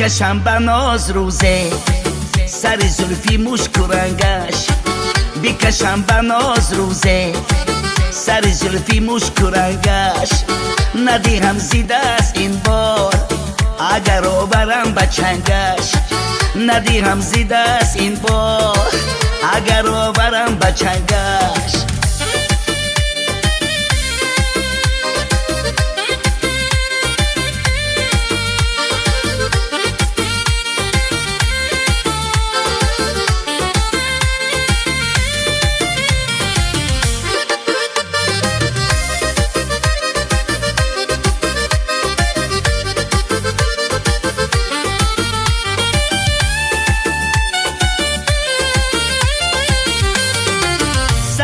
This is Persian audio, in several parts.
بکشم بناز روزه سر زلفی مشکرنگش بکشم بناز روزه سر زلفی مشکرنگش ندیهم زیده است این بار اگر آورم بچنگش ندیهم زیده است این بار اگر آورم بچنگش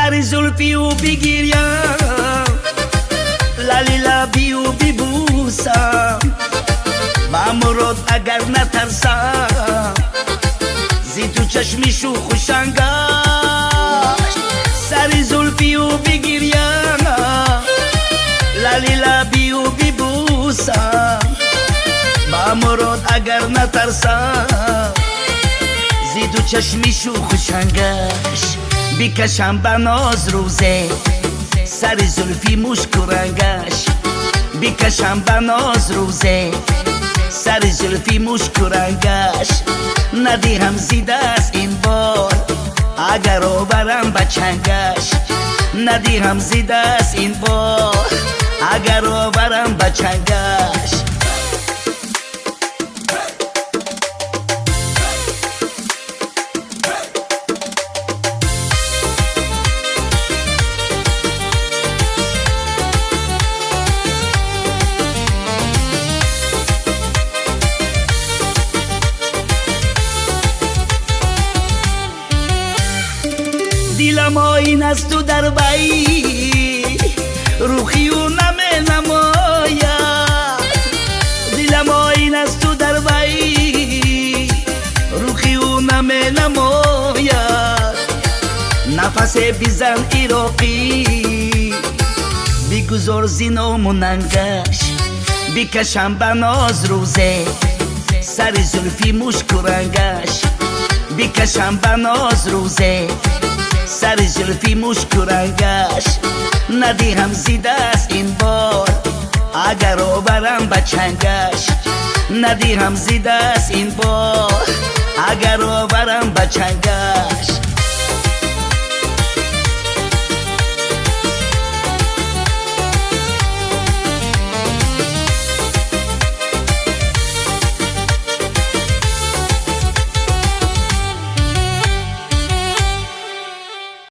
سر زلفی او بگیریم لالی لبی او ببوسم با مراد اگر نترسم زی تو چشمی شو خوشنگش سر زلفی او بگیریم لالی لبی او ببوسم با مراد اگر نترسم زی تو چشمی شو خوشنگش بکشم بناز روزه سر زلفی مشکرنگش بکشم بناز روزه سر زلفی مشکرنگش ندیهم زیده است این بار اگر آورم بچنگش ندیهم زیده است این بار اگر آورم بچنگش دلم آین از تو در بایی روخی و نمی نماید دلم آین از تو در بایی روخی و نمی نماید نفس بیزن ایراقی بگذار زینا مننگش بکشم بناز روزه سر زلفی مشکرنگش بکشم بناز روزه سر زلفی مشکرنگش ندیهم زیده است این بار اگر آورم بچنگش ندیهم زیده است این بار اگر آورم بچنگش